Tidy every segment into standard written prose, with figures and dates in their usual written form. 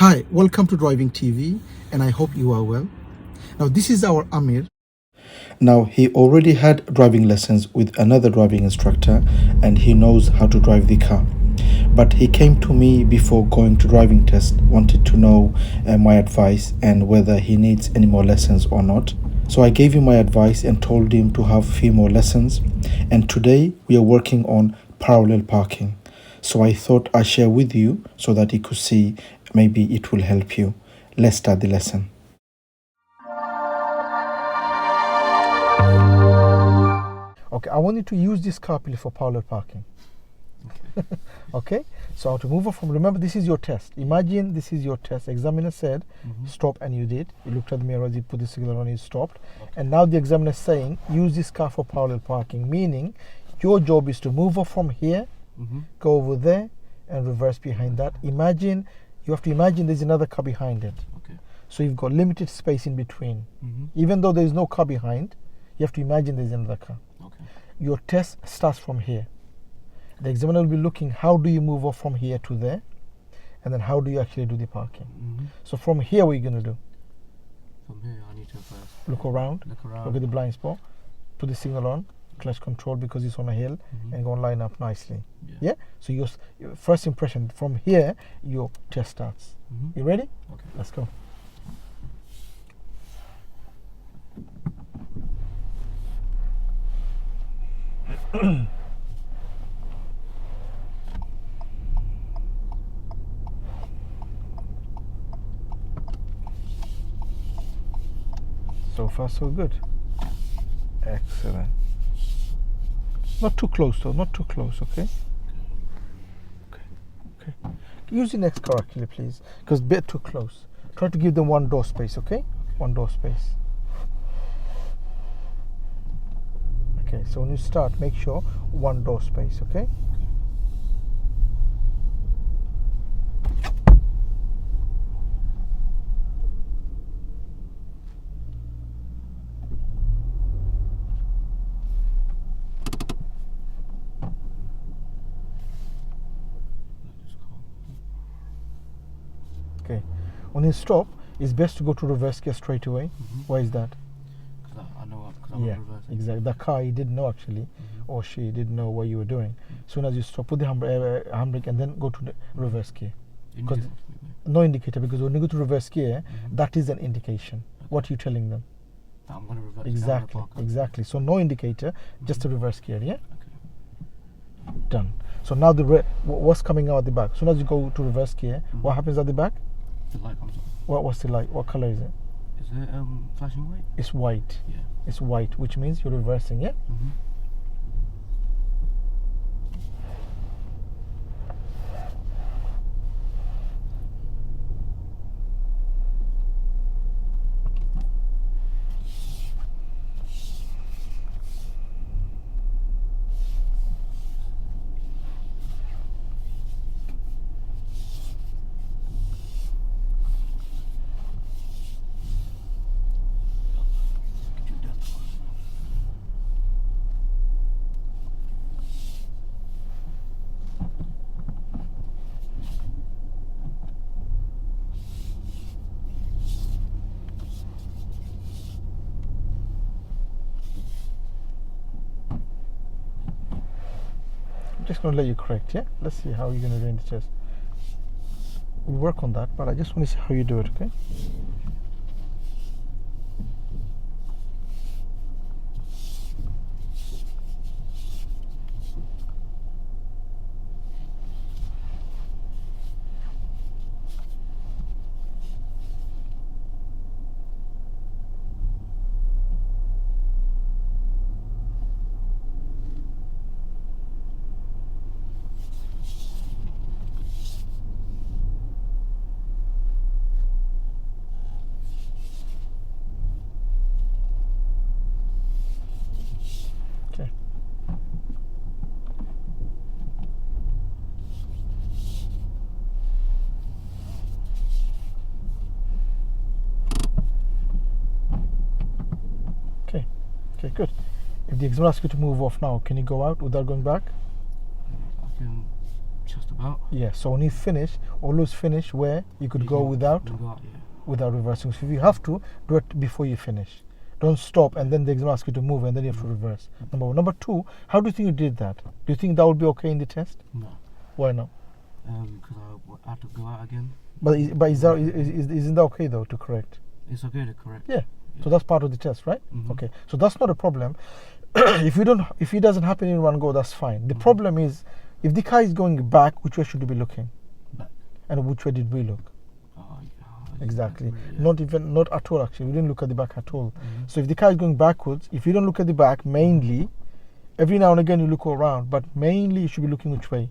Hi, welcome to Driving TV, and I hope you are well. Now, this is our Amir. Now, he already had driving lessons with another driving instructor, and he knows how to drive the car. But he came to me before going to driving test, wanted to know my advice and whether he needs any more lessons or not. So I gave him my advice and told him to have a few more lessons. And today we are working on parallel parking. So I thought I'd share with you so that you could see, maybe it will help you. Let's start the lesson. Okay, I want you to use this car please for parallel parking. Okay, so to move from, remember this is your test. Imagine this is your test. Examiner said stop, and you did. You looked at the mirror, you put the signal on, you stopped. Okay. And now the examiner is saying use this car for parallel parking, meaning your job is to move off from here, go over there, and reverse behind that. Imagine, you have to imagine there's another car behind it. Okay. So you've got limited space in between. Even though there's no car behind, you have to imagine there's another car. Okay. Your test starts from here. The examiner will be looking, how do you move off from here to there? And then how do you actually do the parking? So from here, what are you going to do? From here, I need to first look around, look at the blind spot, put the signal on, clutch control because it's on a hill, and go and line up nicely. Yeah? So your first impression, from here, your test starts. You ready? Okay. Let's go. So far, so good. Excellent. Not too close, though. Not too close, okay? Okay. Use the next car, actually, please. Because a bit too close. Try to give them one door space, okay? One door space. Okay, so when you start, make sure one door space, okay? Okay, when you stop, it's best to go to reverse gear straight away. Why is that? Because I know I'm reversing. Exactly. The car, he didn't know actually, or she didn't know what you were doing. Soon as you stop, put the handbrake and then go to the reverse gear. No indicator, because when you go to reverse gear, that is an indication. Okay. What are you telling them? That I'm going to reverse. Exactly. So no indicator, just a reverse gear. Yeah. Okay. Done. So now what's coming out at the back? As soon as you go to reverse gear, what happens at the back? The light comes on. What's the light? What color is it? Is it flashing white? It's white. Yeah. It's white, which means you're reversing, yeah? I'm just going to let you correct, yeah? Let's see how you're going to do in the test. We'll work on that, but I just want to see how you do it, okay? Okay, good. If the examiner asks you to move off now, can you go out without going back? I can just Just about. Yeah, so when you finish, always finish where you could go without You go out, yeah. without reversing. So if you have to, do it before you finish. Don't stop and then the exam asks you to move and then you have to reverse. Number one. Number two, how do you think you did that? Do you think that would be okay in the test? No. Why not? Because I had to go out again. But isn't that okay though to correct? It's okay to correct. Yeah. So that's part of the test, right? Mhm. Okay. So that's not a problem. If it doesn't happen in one go, that's fine. The problem is if the car is going back, which way should you be looking? Back. And which way did we look? Exactly. Yeah. Not at all actually. We didn't look at the back at all. So if the car is going backwards, if you don't look at the back, mainly, every now and again you look around, but mainly you should be looking which way.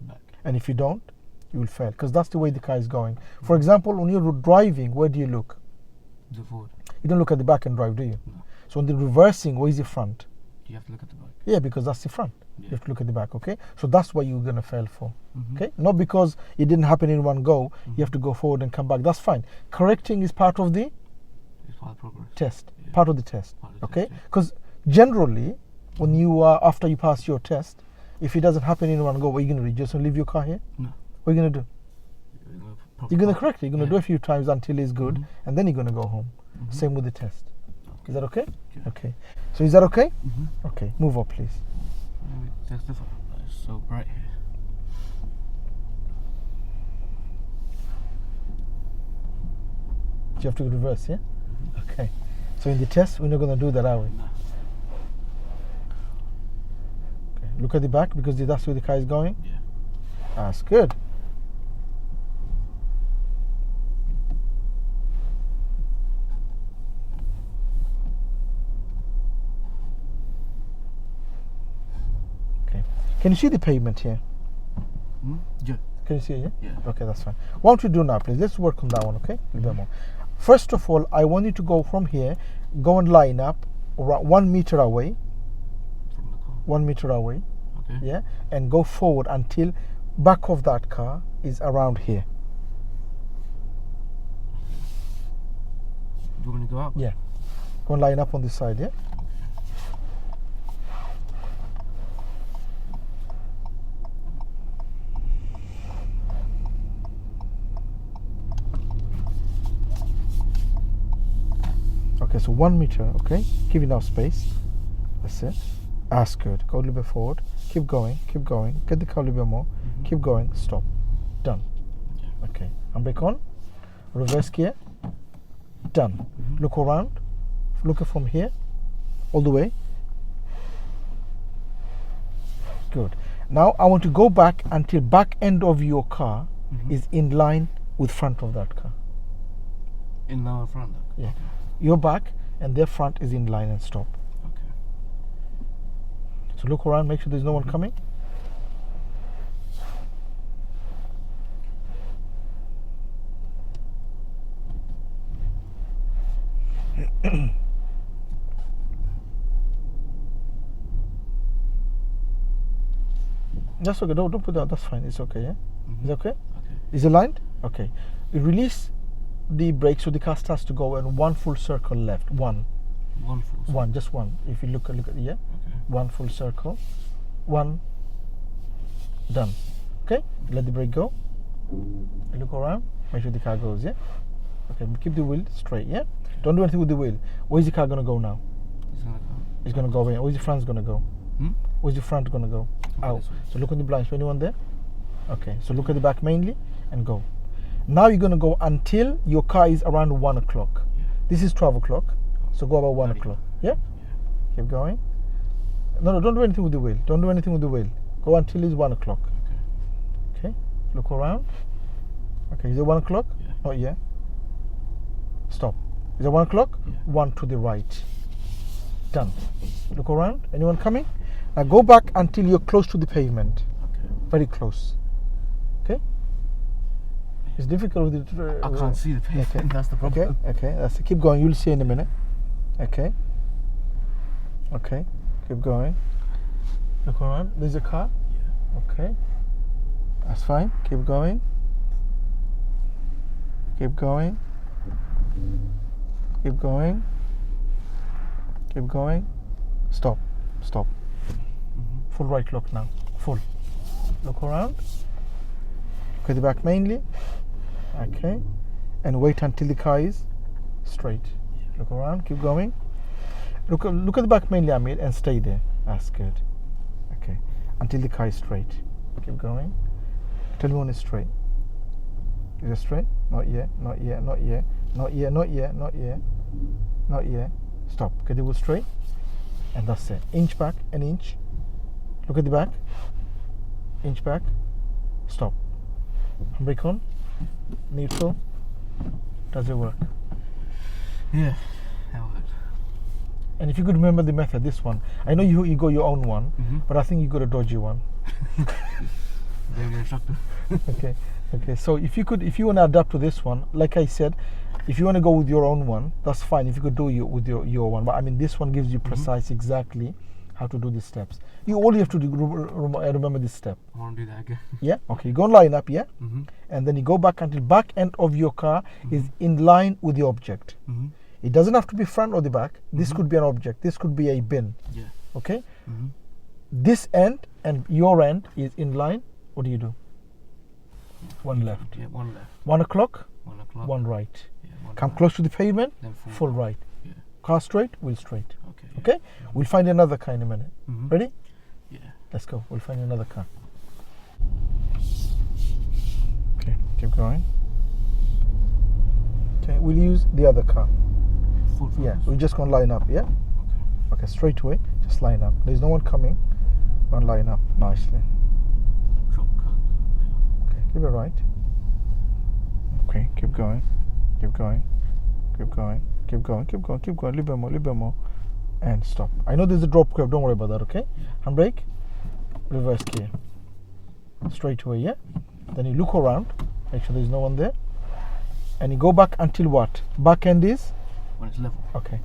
Back. And if you don't, you will fail because that's the way the car is going. For example, when you're driving, where do you look? The forward. You don't look at the back and drive, do you? No. So when the reversing, where is the front? You have to look at the back. Yeah, because that's the front. Yeah. You have to look at the back, okay? So that's what you're going to fail for, Mhm. okay? Not because it didn't happen in one go, you have to go forward and come back. That's fine. Correcting is part of the It's part of progress. test, Yeah. part of the test, Part of the okay? test, yeah. Because generally, when you are, after you pass your test, if it doesn't happen in one go, what are you going to do? Just leave your car here? No. What are you going to do? You're going to correct it. You're going to Yeah. do it a few times until it's good, Mhm. and then you're going to go home. Mhm. Same with the test. Is that okay? Yeah. Okay. So is that okay? Mhm. Okay. Move up, please. Testify. It's so bright here. You have to reverse, yeah? Okay. So in the test, we're not going to do that, are we? No. Okay. Look at the back because that's where the car is going. Yeah. That's good. Okay. Can you see the pavement here? Yeah. Can you see it? Yeah? Yeah. Okay, that's fine. What don't you do now, please? Let's work on that one, okay? A little bit more. First of all, I want you to go from here, go and line up around 1 meter away, From the car. 1 meter away, Okay. yeah, and go forward until back of that car is around here. Do you want me to go out? Yeah. Go and line up on this side, yeah? Okay, so 1 meter, okay? Give enough space. That's it. That's good. Go a little bit forward. Keep going, keep going. Get the car a little bit more. Keep going. Stop. Done. Yeah. Okay. And back on. Reverse gear. Done. Look around. Look from here. All the way. Good. Now I want to go back until back end of your car is in line with front of that car. In the front. Yeah. Your back and their front is in line and stop. Okay. So look around, make sure there's no one coming. That's okay. Don't put that. That's fine. It's okay. Yeah. Is it okay? Okay. Is it lined? Okay. You release the brake so the car starts to go in one full circle left. One, just one. If you look at yeah. Okay. One full circle. One. Done. Okay. Let the brake go. You look around. Make sure the car goes. Yeah. Okay. Keep the wheel straight. Yeah. Don't do anything with the wheel. Where's the car gonna go now? It's gonna go. It's gonna go in. Where's the front gonna go? Where's the front gonna go? Out. This way. So look on the blinds. Anyone there? Okay. So look at the back mainly and go. Now you're gonna go until your car is around 1 o'clock. Yeah. This is 12 o'clock. So go about 1 Ready. o'clock. Yeah? Yeah. Keep going. No, don't do anything with the wheel. Don't do anything with the wheel. Go until it's 1 o'clock. Okay. Okay? Look around. Okay, is it 1 o'clock? Yeah. Not yet. Stop. Is it 1 o'clock? Yeah. 1 to the right. Done. Look around. Anyone coming? Now go back until you're close to the pavement. Okay. Very close. Okay? It's difficult with the. I can't see the pavement. Okay. That's the problem. Okay. That's it. Keep going. You'll see in a minute. Okay. Okay. Keep going. Look around. There's a car. Yeah. Okay. That's fine. Keep going. Keep going. Keep going. Keep going. Stop. Stop. Full right look now. Full. Look around. Look at the back mainly. Okay. And wait until the car is straight. Look around, keep going. Look at the back mainly, Amir, and stay there. That's good. Okay. Until the car is straight. Keep going. Tell me when it's straight. Is it straight? Not yet, not yet, not yet, not yet, not yet, not yet, not yet. Stop. Get the wheel straight. And that's it. Inch back, an inch. Look at the back. Inch back. Stop. Brake on. Neutral. Does it work? Yeah, that worked. And if you could remember the method, this one. I know you got your own one, Mhm. but I think you got a dodgy one. Blame the instructor. Okay. Okay. So if you want to adapt to this one, like I said, if you want to go with your own one, that's fine. If you could do with your one, but I mean this one gives you precise exactly how to do the steps. You only have to remember this step. I want to do that again. Yeah. Okay. You go and line up. Yeah. Mm-hmm. And then you go back until back end of your car is in line with the object. Mm-hmm. It doesn't have to be front or the back. This could be an object. This could be a bin. Yeah. Okay. Mm-hmm. This end and your end is in line. What do you do? One left. Yeah, one left. 1 o'clock. 1 o'clock. One right. Yeah, one Come right. close to the pavement. Then Full right. Yeah. Car straight. Wheel straight. Okay. Yeah. Okay. We'll find another car in a minute. Mm-hmm. Ready? Yeah. Let's go. We'll find another car. Okay. Keep going. Okay. We'll use the other car. Full focus. Yeah. We're just gonna line up. Yeah. Okay. Okay. Straight away. Just line up. There's no one coming. Go and line up nicely. Drop cut. Okay, keep it right. Okay, keep going. Keep going. Keep going. Keep going. Keep going. Keep going. A little bit more. And stop. I know there's a drop curve. Don't worry about that, okay? Handbrake. Reverse gear. Straight away, yeah? Then you look around. Make sure there's no one there. And you go back until what? Back end is? When it's level. Okay.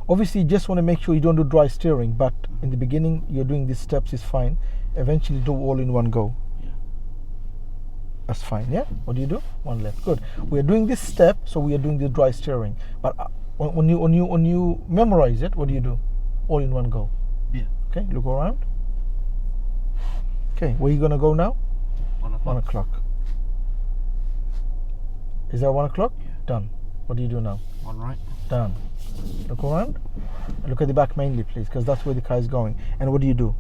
Obviously, you just want to make sure you don't do dry steering, but in the beginning, you're doing these steps is fine. Eventually, do all in one go. Yeah. That's fine, yeah? What do you do? One left. Good. We are doing this step, so we are doing the dry steering. But when you memorize it, what do you do? All in one go. Yeah. Okay, look around. Okay, where are you going to go now? 1 o'clock. 1 o'clock. Is that 1 o'clock? Yeah. Done. What do you do now? One right. Done. Look around. Look at the back mainly, please, because that's where the car is going. And what do you do?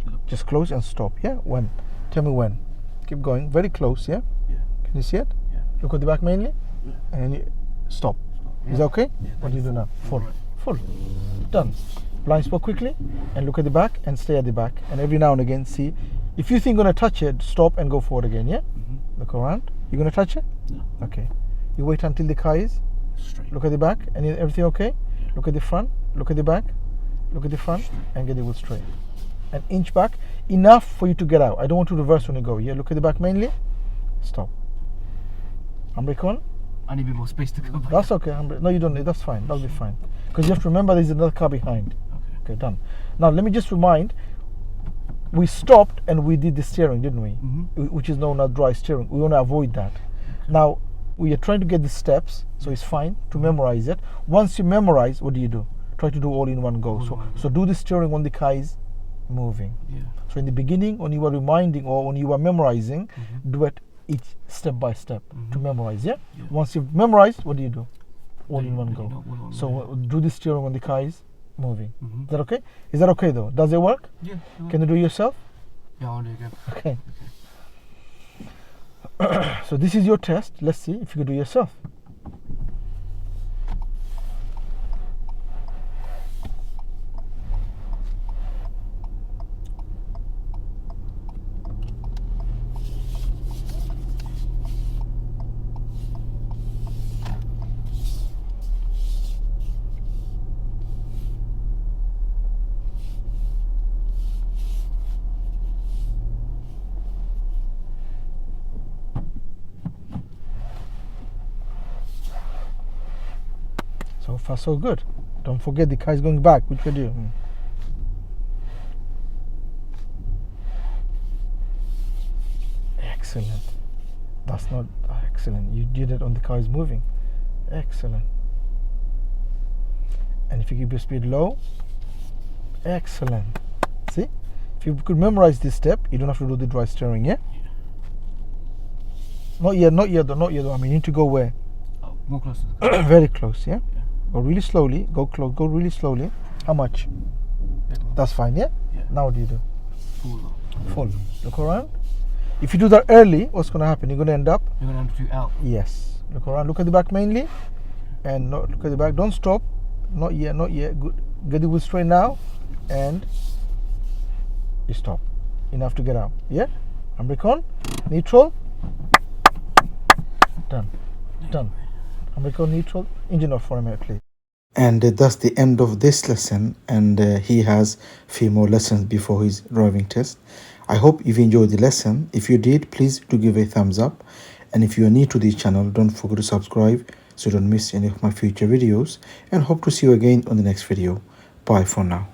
Look. Just close and stop. Yeah? When? Tell me when. Keep going. Very close, yeah? Yeah. Can you see it? Yeah. Look at the back mainly. Yeah. And then you stop. Yeah. Is that okay? Yeah, What do you do now? Full. right. Full. Done. Blind spot quickly and look at the back and stay at the back. And every now and again, see. If you think you're going to touch it, stop and go forward again, yeah? Mm-hmm. Look around. You going to touch it? No. Okay. You wait until the car is. Straight. Look at the back and everything okay? Look at the front. Look at the back. Look at the front and get the wheel straight. An inch back. Enough for you to get out. I don't want to reverse when you go. Yeah? Look at the back mainly. Stop. Handbrake on. I need a bit more space to go back. That's okay. No, you don't need. That's fine. That'll be fine. Because you have to remember there's another car behind. Okay. Okay, done. Now let me just remind. We stopped and we did the steering, didn't we? Mm-hmm. Which is known as dry steering. We want to avoid that. Now we are trying to get the steps, so it's fine to memorize it. Once you memorize, what do? Try to do all in one go. All in one go. So do the steering when the car is moving. Yeah. So in the beginning, when you were reminding or when you were memorizing, Mm-hmm. do it each step by step to Mhm. memorize. Yeah? Yeah. Once you've memorized, what do? All in one Then go. you know all on So there. do the steering when the car is moving. Mhm. Is that okay? Is that okay though? Does it work? Yeah. Sure. Can you do it yourself? Yeah, I'll do it again. Okay. So this is your test. Let's see if you can do it yourself. So far, so good. Don't forget the car is going back. Which way do you? Excellent. That's not excellent. You did it on the car is moving. Excellent. And if you keep your speed low, excellent. See? If you could memorize this step, you don't have to do the dry steering, yeah? Not yet, not yet though, not yet though. I mean, you need to go where? Oh, more close to the car. Very close, yeah? Yeah. Go really slowly, go close, go really slowly. How much? Bit more. That's fine, yeah? Yeah. Now what do you do? Full. Full. Look around. If you do that early, what's going to happen? You're going to end up? You're going to have to do out. Yes. Look around, look at the back mainly. And look at the back, don't stop. Not yet, not yet. Good. Get the wheel straight now. And you stop. Enough to get out, yeah? Handbrake on, neutral. Done. Done. Handbrake on, neutral. Engine off for a minute, please. And that's the end of this lesson, and he has a few more lessons before his driving test. I hope you've enjoyed the lesson. If you did, please do give a thumbs up, and if you are new to this channel, don't forget to subscribe so you don't miss any of my future videos, and hope to see you again on the next video. Bye for now.